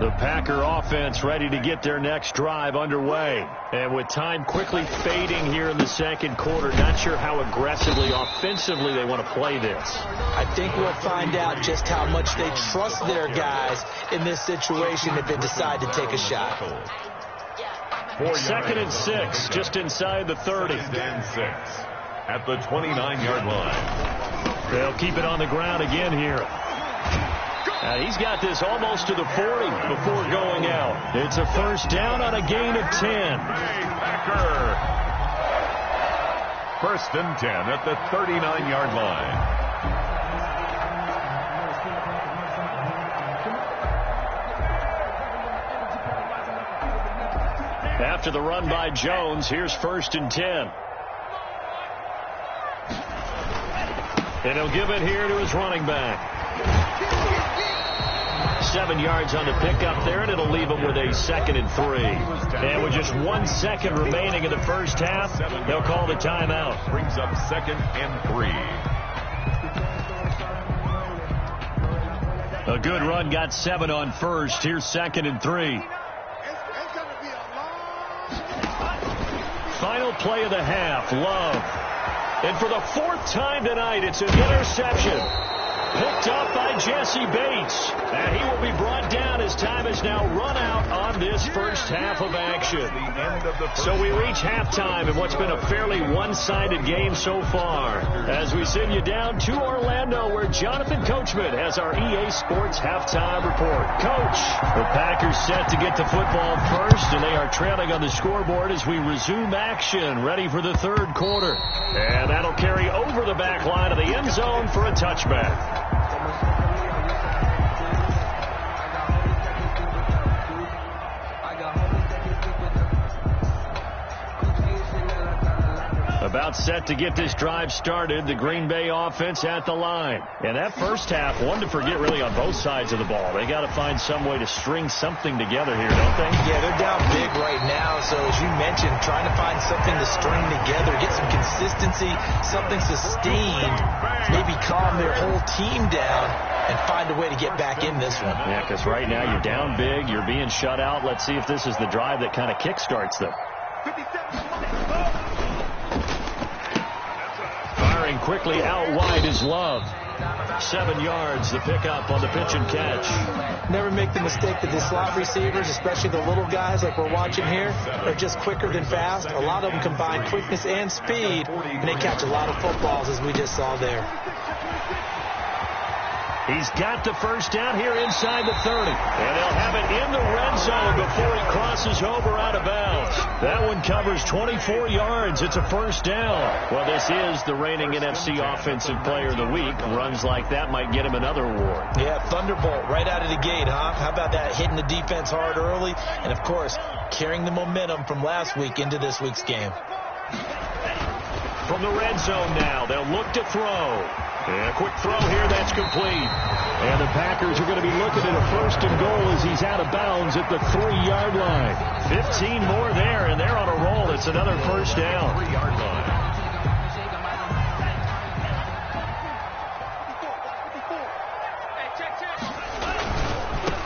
The Packer offense ready to get their next drive underway. And with time quickly fading here in the second quarter, not sure how aggressively, offensively they want to play this. I think we'll find out just how much they trust their guys in this situation if they decide to take a shot. 2nd and 6, just inside the 30. 2nd and 6 at the 29-yard line. They'll keep it on the ground again here. He's got this almost to the 40 before going out. It's a first down on a gain of 10. Packer. 1st and 10 at the 39-yard line. After the run by Jones, here's 1st and 10. And he'll give it here to his running back. 7 yards on the pickup there, and it'll leave him with a 2nd and 3. And with just 1 second remaining in the first half, they'll call the timeout. Brings up 2nd and 3. A good run got 7 on first. Here's 2nd and 3. Final play of the half, Love. And for the 4th time tonight, it's an interception. Picked up by Jesse Bates. And he will be brought down as time is now run out on this first half of action. So we reach halftime in what's been a fairly one-sided game so far. As we send you down to Orlando, where Jonathan Coachman has our EA Sports halftime report. Coach, the Packers set to get the football first, and they are trailing on the scoreboard as we resume action, ready for the 3rd quarter. And that'll carry over the back line of the end zone for a touchback. About set to get this drive started, the Green Bay offense at the line. And that first half, one to forget really on both sides of the ball. They got to find some way to string something together here, don't they? Yeah, they're down big right now. So as you mentioned, trying to find something to string together, get some consistency, something sustained, maybe calm their whole team down and find a way to get back in this one. Yeah, because right now you're down big, you're being shut out. Let's see if this is the drive that kind of kickstarts them. Firing quickly out wide is Love. 7 yards, the pickup on the pitch and catch. Never make the mistake that the slot receivers, especially the little guys like we're watching here, are just quicker than fast. A lot of them combine quickness and speed, and they catch a lot of footballs, as we just saw there. He's got the first down here inside the 30. And they'll have it in the red zone before he crosses over out of bounds. That one covers 24 yards. It's a first down. Well, this is the reigning NFC Offensive Player of the Week. Runs like that might get him another award. Yeah, thunderbolt right out of the gate, huh? How about that, hitting the defense hard early? And, of course, carrying the momentum from last week into this week's game. From the red zone now, they'll look to throw. And a quick throw here, that's complete. And the Packers are going to be looking at a 1st and goal as he's out of bounds at the 3-yard line. 15 more there, and they're on a roll. It's another first down. 3-yard line.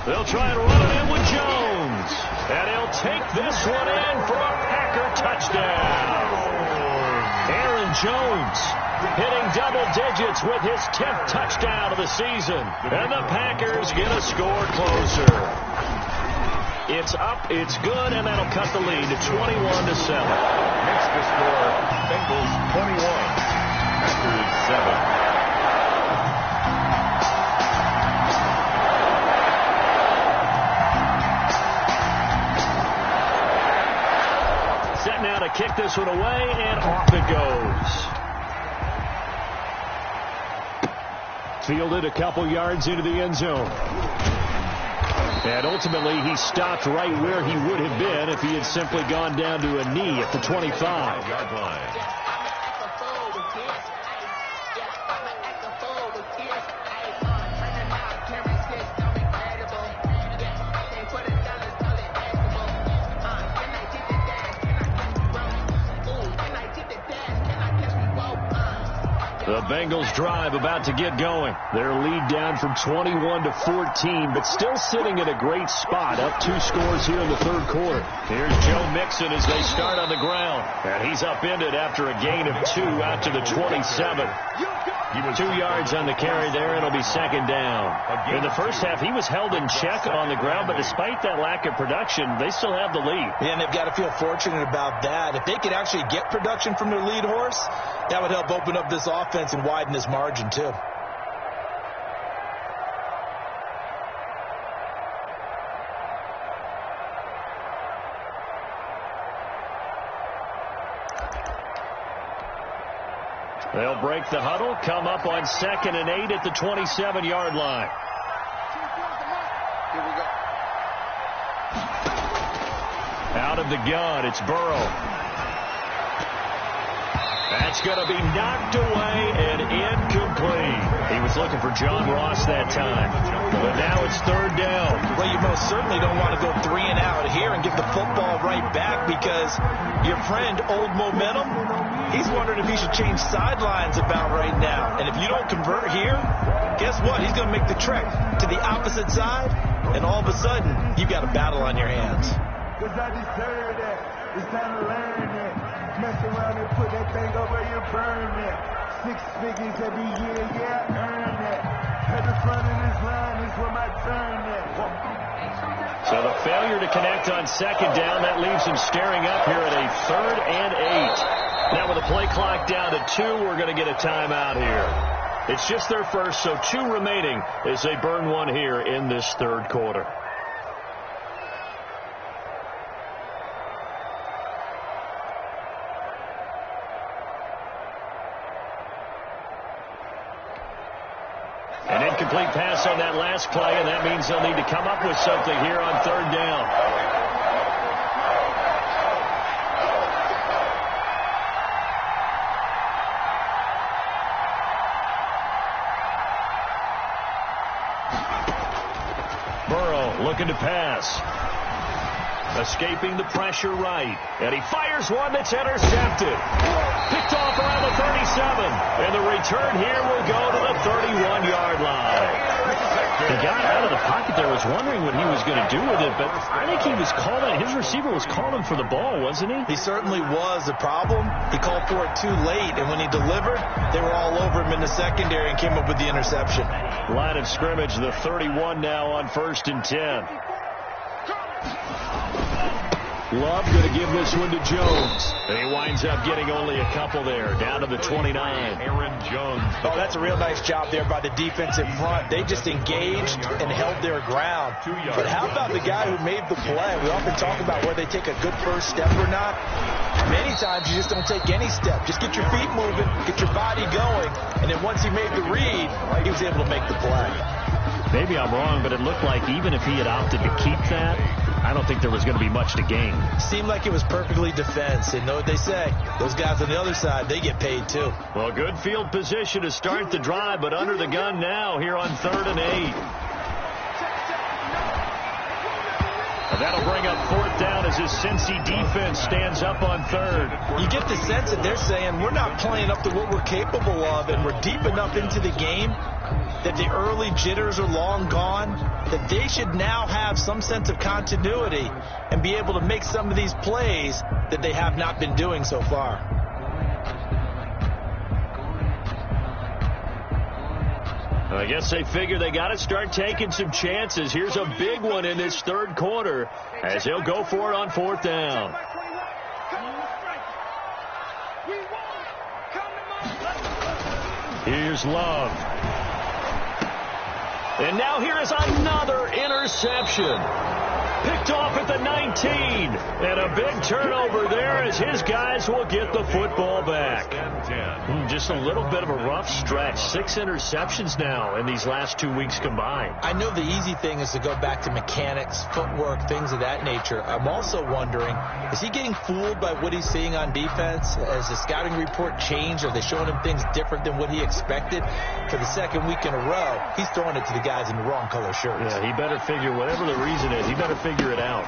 They'll try and run it in with Jones. And he'll take this one in for a Packer touchdown. Aaron Jones hitting double digits with his 10th touchdown of the season. And the Packers get a score closer. It's up, it's good, and that'll cut the lead to 21-7. Next to score, Bengals 21, Packers 7. Set now to kick this one away, and off it goes. Fielded a couple yards into the end zone. And ultimately, he stopped right where he would have been if he had simply gone down to a knee at the 25-yard line. The Bengals drive about to get going. Their lead down from 21 to 14, but still sitting in a great spot, up 2 scores here in the third quarter. Here's Joe Mixon as they start on the ground. And he's upended after a gain of 2 out to the 27. 2 yards on the carry there, and it'll be second down. In the first half, he was held in check on the ground, but despite that lack of production, they still have the lead. Yeah, and they've got to feel fortunate about that. If they could actually get production from their lead horse, that would help open up this offense and widen this margin, too. They'll break the huddle, come up on 2nd and 8 at the 27-yard line. Here we go. Out of the gun, it's Burrow. That's going to be knocked away and incomplete. He was looking for John Ross that time. But now it's third down. Well, you most certainly don't want to go 3 and out here and give the football right back because your friend, Old Momentum, he's wondering if he should change sidelines about right now. And if you don't convert here, guess what? He's going to make the trek to the opposite side, and all of a sudden, you've got a battle on your hands. Because I deserve that. It's time to learn that. Mess around and put that thing up where you burn that. 6 figures every year, yeah, earn that. At the front of this line is where my turn at. So the failure to connect on second down, that leaves him staring up here at a 3rd and 8. Now with the play clock down to 2, we're going to get a timeout here. It's just their first, so 2 remaining as they burn one here in this third quarter. An incomplete pass on that last play, and that means they'll need to come up with something here on third down. Burrow looking to pass. Escaping the pressure right. And he fires one that's intercepted. Picked off around the 37. And the return here will go to the 31-yard line. He got out of the pocket there. Was wondering what he was going to do with it. But I think he was calling. His receiver was calling for the ball, wasn't he? He certainly was. The problem, he called for it too late. And when he delivered, they were all over him in the secondary and came up with the interception. Line of scrimmage, the 31 now on 1st and 10. Love going to give this one to Jones. And he winds up getting only a couple there, down to the 29. Aaron Jones. Oh, that's a real nice job there by the defense in front. They just engaged and held their ground. But how about the guy who made the play? We often talk about whether they take a good first step or not. Many times you just don't take any step. Just get your feet moving, get your body going, and then once he made the read, he was able to make the play. Maybe I'm wrong, but it looked like even if he had opted to keep that, I don't think there was going to be much to gain. Seemed like it was perfectly defense. And know what they say? Those guys on the other side, they get paid too. Well, good field position to start the drive, but under the gun now here on 3rd and 8. And that'll bring up 4th down as his Cincy defense stands up on 3rd. You get the sense that they're saying we're not playing up to what we're capable of, and we're deep enough into the game that the early jitters are long gone, that they should now have some sense of continuity and be able to make some of these plays that they have not been doing so far. I guess they figure they got to start taking some chances. Here's a big one in this third quarter as they'll go for it on 4th down. Here's Love. And now here is another interception. Picked off at the 19. And a big turnover there as his guys will get the football back. Just a little bit of a rough stretch. 6 interceptions now in these last 2 weeks combined. I know the easy thing is to go back to mechanics, footwork, things of that nature. I'm also wondering, is he getting fooled by what he's seeing on defense? Has the scouting report changed? Are they showing him things different than what he expected? For the second week in a row, he's throwing it to the guys in the wrong color shirts. Yeah, he better figure, whatever the reason is, he better figure it out.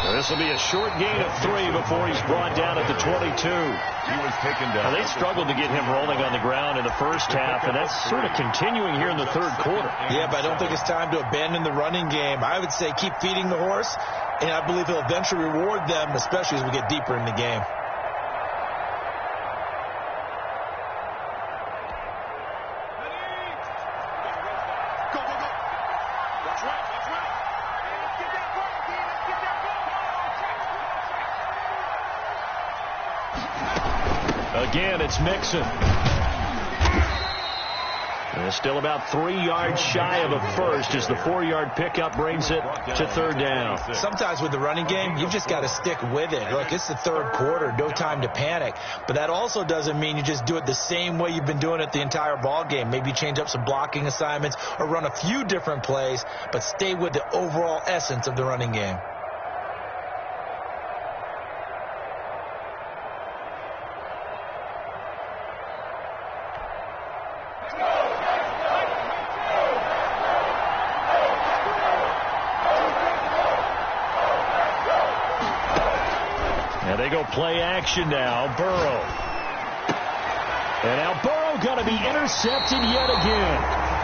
This will be a short gain of 3 before he's brought down at the 22. He was taken down. Now, they struggled to get him rolling on the ground in the first half, and that's sort of continuing here in the third quarter. Yeah, but I don't think it's time to abandon the running game. I would say keep feeding the horse, and I believe he'll eventually reward them, especially as we get deeper in the game. Again, it's Mixon. And still about 3 yards shy of a first as the 4-yard pickup brings it to third down. Sometimes with the running game, you've just got to stick with it. Look, it's the third quarter, no time to panic. But that also doesn't mean you just do it the same way you've been doing it the entire ball game. Maybe change up some blocking assignments or run a few different plays, but stay with the overall essence of the running game. They go play action now. Burrow. And now Burrow going to be intercepted yet again.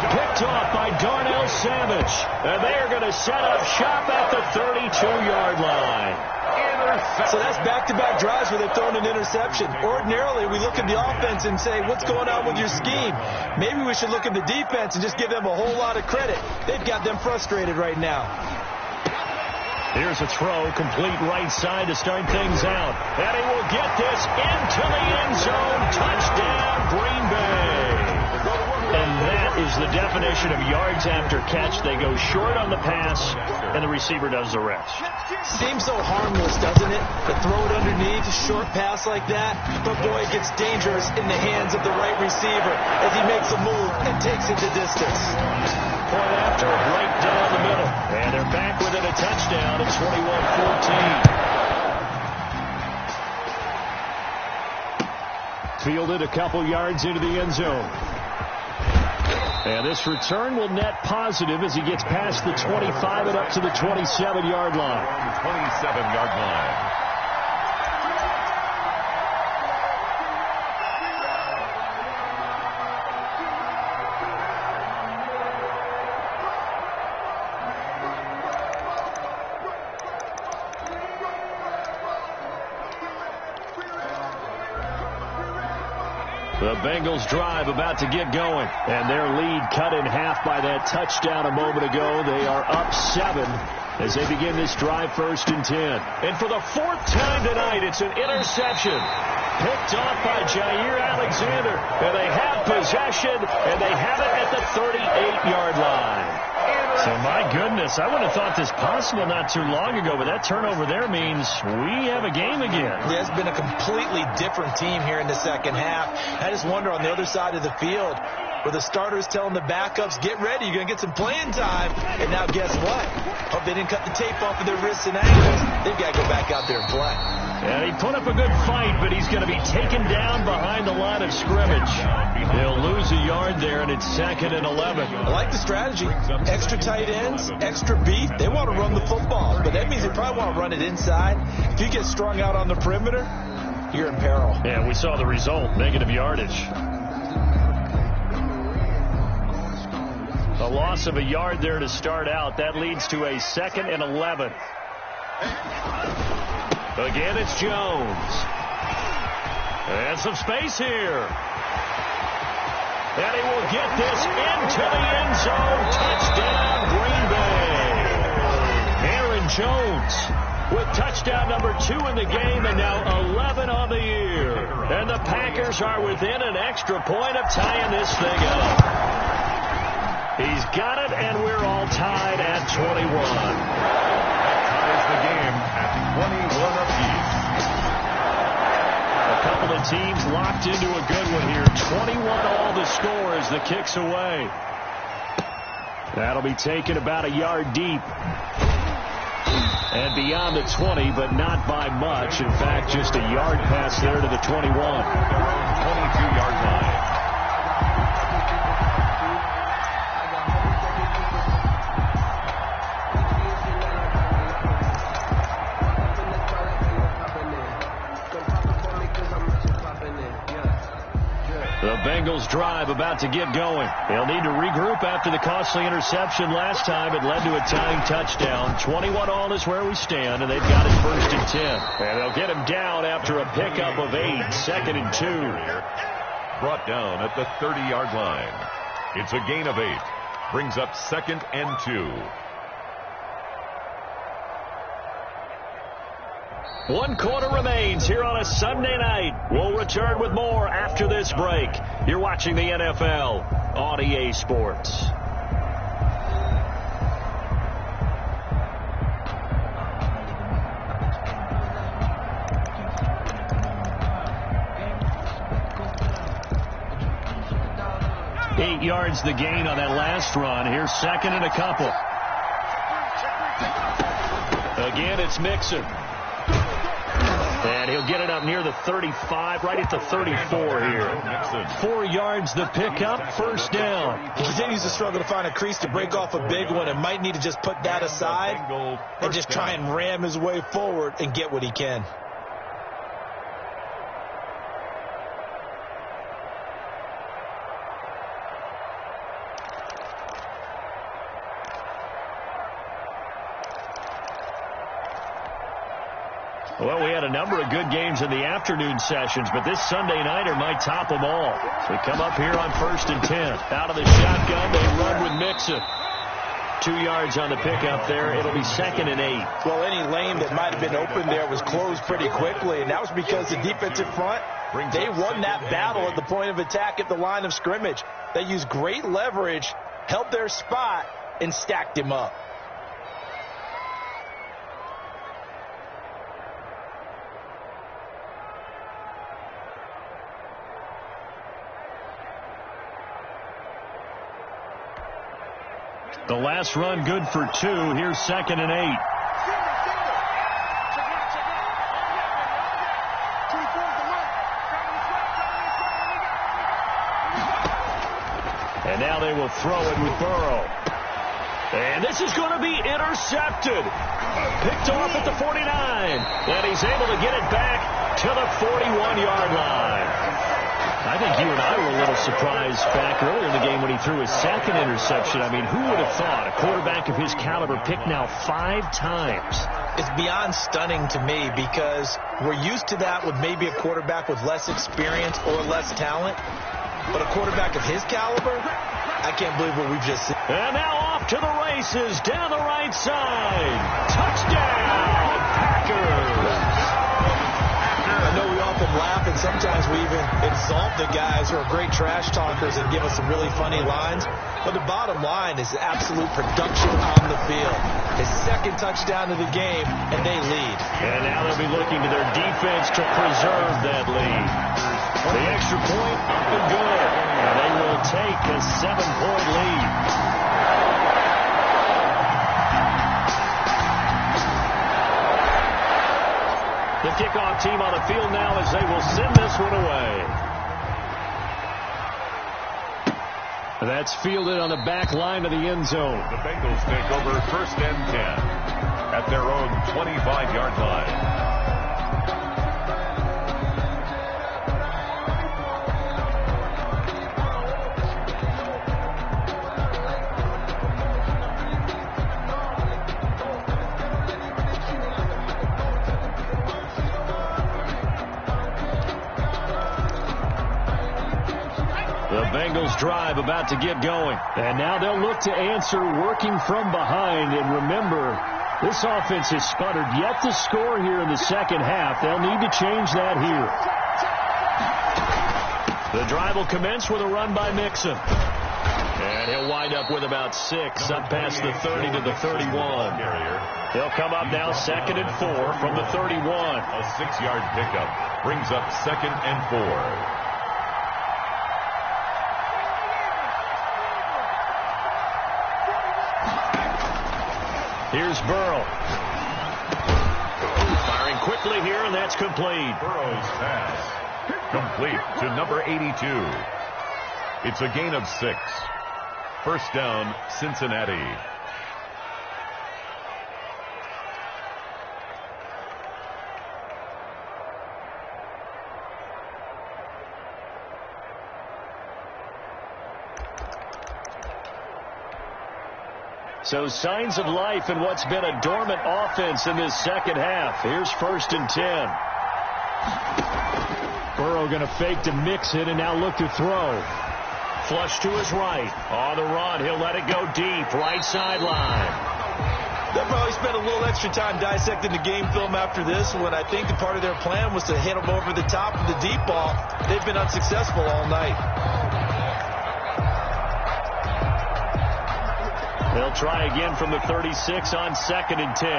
Picked off by Darnell Savage. And they are going to set up shop at the 32-yard line. So that's back-to-back drives where they've thrown an interception. Ordinarily, we look at the offense and say, what's going on with your scheme? Maybe we should look at the defense and just give them a whole lot of credit. They've got them frustrated right now. Here's a throw, complete right side to start things out. And he will get this into the end zone. Touchdown, Green Bay. And that is the definition of yards after catch. They go short on the pass, and the receiver does the rest. Seems so harmless, doesn't it? To throw it underneath, a short pass like that. But, boy, it gets dangerous in the hands of the right receiver as he makes a move and takes it the distance. Point after, right down the middle. And they're back within a touchdown at 21-14. Fielded a couple yards into the end zone. And this return will net positive as he gets past the 25 and up to the 27-yard line. 27-yard line. The Bengals drive about to get going, and their lead cut in half by that touchdown a moment ago. They are up 7 as they begin this drive, 1st and 10. And for the 4th time tonight, it's an interception. Picked off by Jair Alexander, and they have possession, and they have it at the 38-yard line. So, my goodness, I would have thought this possible not too long ago, but that turnover there means we have a game again. Yeah, it's been a completely different team here in the second half. I just wonder on the other side of the field where the starters telling the backups, get ready, you're going to get some playing time. And now guess what? Hope they didn't cut the tape off of their wrists and ankles. They've got to go back out there and play. And he put up a good fight, but he's going to be taken down behind the line of scrimmage. He'll lose a yard there, and it's 2nd and 11. I like the strategy. Extra tight ends, extra beef. They want to run the football, but that means they probably want to run it inside. If you get strung out on the perimeter, you're in peril. Yeah, we saw the result, negative yardage. A loss of a yard there to start out. That leads to a 2nd and 11. Again, it's Jones. And some space here. And he will get this into the end zone. Touchdown, Green Bay. Aaron Jones with touchdown number 2 in the game and now 11 on the year. And the Packers are within an extra point of tying this thing up. He's got it, and we're all tied at 21. Ties the game at 21 apiece. A couple of teams locked into a good one here. 21 all the score as the kick's away. That'll be taken about a yard deep. And beyond the 20, but not by much. In fact, just a yard pass there to the 21. 22-yard line. Bengals drive about to get going. They'll need to regroup after the costly interception last time. It led to a tying touchdown. 21-all is where we stand, and they've got it 1st and 10. And they'll get him down after a pickup of 8, 2nd and 2. Brought down at the 30-yard line. It's a gain of 8. Brings up 2nd and 2. 1 quarter remains here on a Sunday night. We'll return with more after this break. You're watching the NFL on EA Sports. Eight yards the gain on that last run. Here's 2nd and a couple. Again, it's Mixon. And he'll get it up near the 35, right at the 34 here. 4 yards the pickup, 1st down. He continues to struggle to find a crease to break off a big one and might need to just put that aside and just try and ram his way forward and get what he can. Well, we had a number of good games in the afternoon sessions, but this Sunday nighter might top them all. So we come up here on 1st and 10. Out of the shotgun, they run with Mixon. 2 yards on the pickup there. It'll be 2nd and 8. Well, any lane that might have been open there was closed pretty quickly, and that was because the defensive front, they won that battle at the point of attack at the line of scrimmage. They used great leverage, held their spot, and stacked him up. The last run good for 2. Here's 2nd and 8. And now they will throw it with Burrow. And this is going to be intercepted. Picked off at the 49. And he's able to get it back to the 41-yard line. I think you and I were a little surprised back earlier in the game when he threw his 2nd interception. I mean, who would have thought a quarterback of his caliber picked now 5 times? It's beyond stunning to me because we're used to that with maybe a quarterback with less experience or less talent. But a quarterback of his caliber, I can't believe what we've just seen. And now off to the races down the right side. Touchdown, Packers. I know we often laugh, and sometimes we even exalt the guys who are great trash talkers and give us some really funny lines. But the bottom line is absolute production on the field. His 2nd touchdown of the game, and they lead. And now they'll be looking to their defense to preserve that lead. The extra point up and good. And they will take a 7-point lead. The kickoff team on the field now as they will send this one away. That's fielded on the back line of the end zone. The Bengals take over 1st and 10 at their own 25-yard line. Bengals drive about to get going. And now they'll look to answer working from behind. And remember, this offense has sputtered yet to score here in the 2nd half. They'll need to change that here. The drive will commence with a run by Mixon. And he'll wind up with about 6 up past the 30 to the 31. They'll come up now 2nd and 4 from the 31. A 6-yard pickup brings up 2nd and 4. Here's Burrow. Firing quickly here, and that's complete. Burrow's pass complete to number 82. It's a gain of 6. 1st down, Cincinnati. So signs of life in what's been a dormant offense in this second half. Here's 1st and 10. Burrow going to fake to mix it and now look to throw. Flush to his right. On the run, he'll let it go deep. Right sideline. They'll probably spend a little extra time dissecting the game film after this when I think the part of their plan was to hit them over the top of the deep ball. They've been unsuccessful all night. They'll try again from the 36 on 2nd and 10.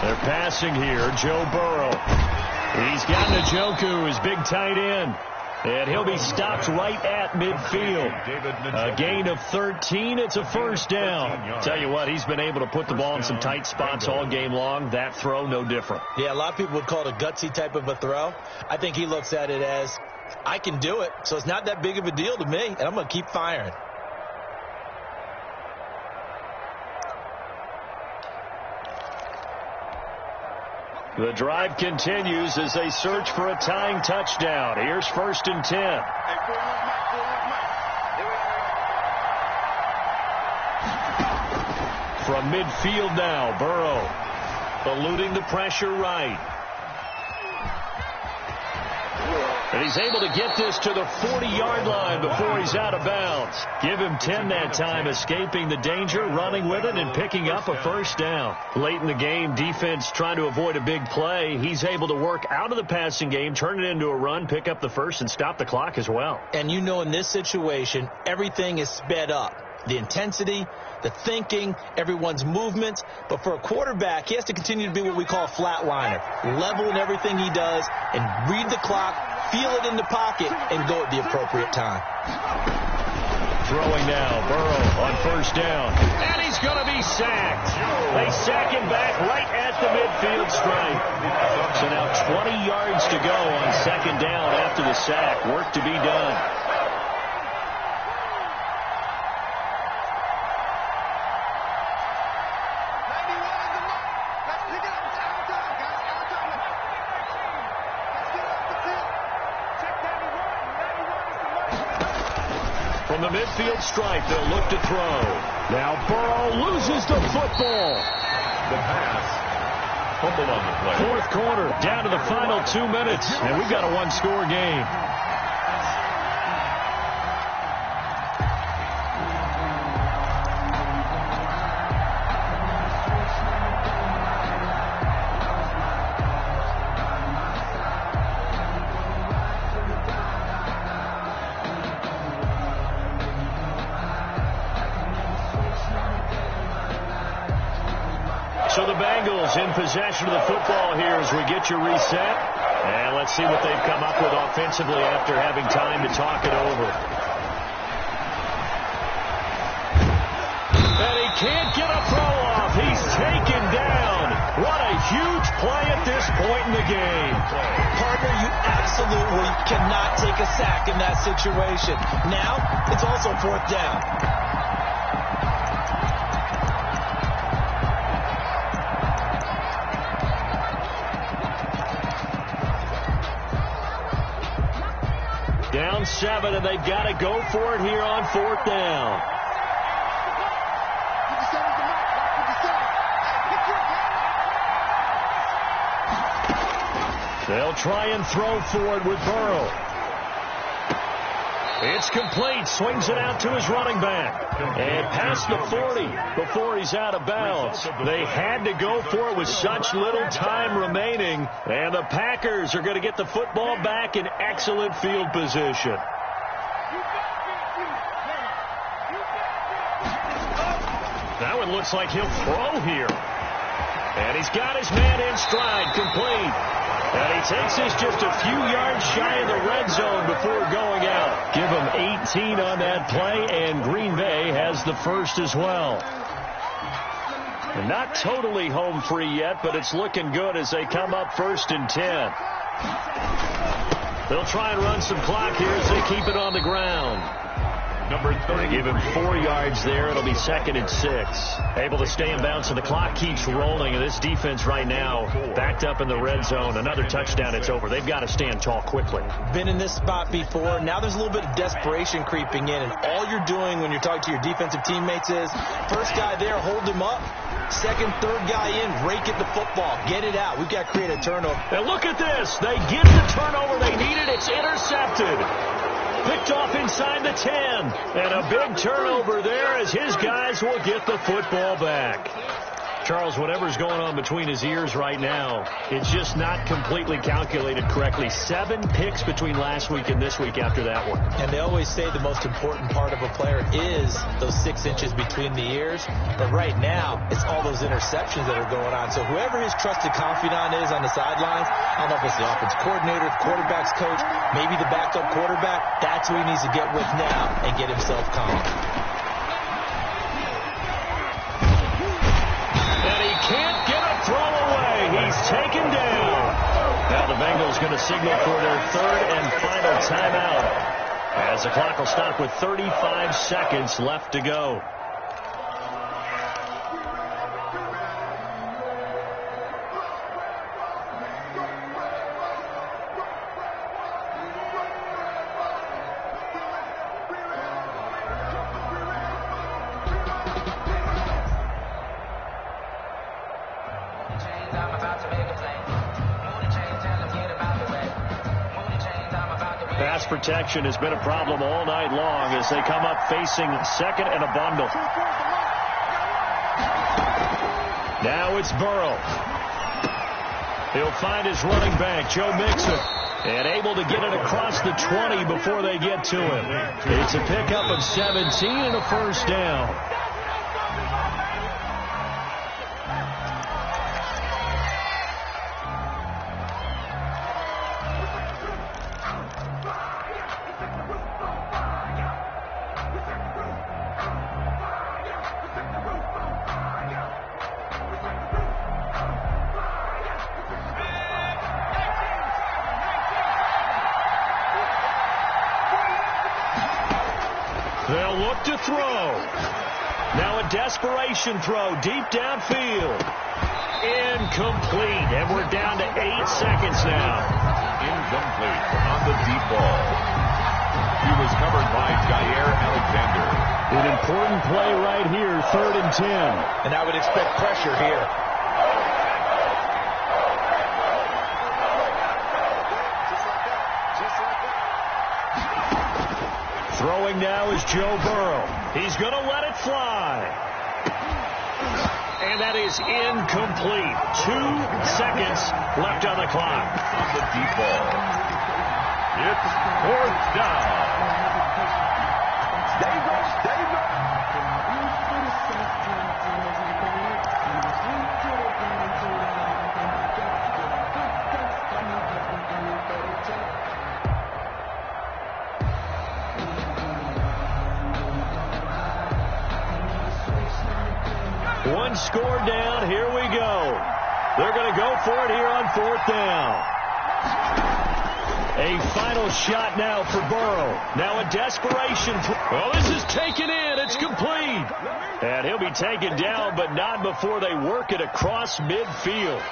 They're passing here. Joe Burrow. He's got Njoku, his big tight end. And he'll be stopped right at midfield. A gain of 13. It's a 1st down. Tell you what, he's been able to put the ball in some tight spots all game long. That throw, no different. Yeah, a lot of people would call it a gutsy type of a throw. I think he looks at it as, I can do it, so it's not that big of a deal to me, and I'm going to keep firing. The drive continues as they search for a tying touchdown. Here's 1st and 10. From midfield now, Burrow eluding the pressure right. And he's able to get this to the 40-yard line before he's out of bounds. Give him 10 that time, escaping the danger, running with it, and picking up a 1st down. Late in the game, defense trying to avoid a big play. He's able to work out of the passing game, turn it into a run, pick up the 1st, and stop the clock as well. And you know in this situation, everything is sped up. The intensity, the thinking, everyone's movements. But for a quarterback, he has to continue to be what we call a flatliner. Level in everything he does and read the clock, feel it in the pocket, and go at the appropriate time. Throwing now, Burrow on 1st down. And he's going to be sacked. They sack him back right at the midfield stripe. So now 20 yards to go on 2nd down after the sack. Work to be done. From the midfield stripe, they'll look to throw. Now Burrow loses the football. The pass. Fumbled on the play. 4th quarter, down to the final 2 minutes, and we've got a 1-score game. So the Bengals in possession of the football here as we get you reset. And let's see what they've come up with offensively after having time to talk it over. And he can't get a throw off. He's taken down. What a huge play at this point in the game. Partner, you absolutely cannot take a sack in that situation. Now, it's also 4th down. Down 7, and they've got to go for it here on 4th down. They'll try and throw for it with Burrow. It's complete. Swings it out to his running back. And past the 40 before he's out of bounds. They had to go for it with such little time remaining. And the Packers are going to get the football back in excellent field position. That one looks like he'll throw here. And he's got his man in stride, complete. And he takes this just a few yards shy of the red zone before going out. Give him 18 on that play, and Green Bay has the 1st as well. And not totally home free yet, but it's looking good as they come up 1st and 10. They'll try and run some clock here as they keep it on the ground. number 30. Give him 4 yards there. It'll be 2nd and 6. Able to stay in bounds, and the clock keeps rolling. And this defense right now backed up in the red zone. Another touchdown, it's over. They've got to stand tall quickly. Been in this spot before. Now there's a little bit of desperation creeping in, and all you're doing when you're talking to your defensive teammates is first guy there, hold him up. Second, third guy in, rake at the football. Get it out. We've got to create a turnover. And look at this. They get the turnover they needed. It's intercepted. Picked off inside the 10. And a big turnover there as his guys will get the football back. Charles, whatever's going on between his ears right now, it's just not completely calculated correctly. 7 picks between last week and this week after that one. And they always say the most important part of a player is those 6 inches between the ears. But right now, it's all those interceptions that are going on. So whoever his trusted confidant is on the sidelines, I don't know if it's the offense coordinator, the quarterback's coach, maybe the backup quarterback, that's who he needs to get with now and get himself calm. Can't get a throw away. He's taken down. Now the Bengals going to signal for their 3rd and final timeout as the clock will stop with 35 seconds left to go. Pass protection has been a problem all night long as they come up facing 2nd and a bundle. Now it's Burrow. He'll find his running back, Joe Mixon, and able to get it across the 20 before they get to him. It's a pickup of 17 and a first down. They'll look to throw. Now a desperation throw deep downfield. Incomplete. And we're down to 8 seconds now. Incomplete on the deep ball. He was covered by Jair Alexander. An important play right here, 3rd and 10. And I would expect pressure here. Throwing now is Joe Burrow. He's going to let it fly. And that is incomplete. 2 seconds left on the clock. On the deep ball. It's 4th down. Stay go, stay go. One score down. Here we go. They're going to go for it here on 4th down. A final shot now for Burrow. Now a desperation. Oh, this is taken in. It's complete. And he'll be taken down, but not before they work it across midfield.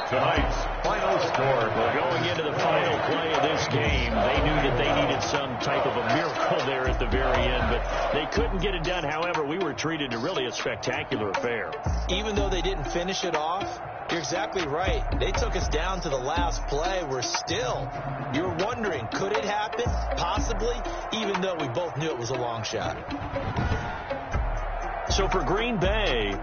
Tonight's final score. Going into the final play of this game, they knew that they needed some type of a miracle there at the very end, but they couldn't get it done. However, we were treated to really a spectacular affair. Even though they didn't finish it off, you're exactly right. They took us down to the last play. We're still, you're wondering, could it happen? Possibly, even though we both knew it was a long shot. So for Green Bay,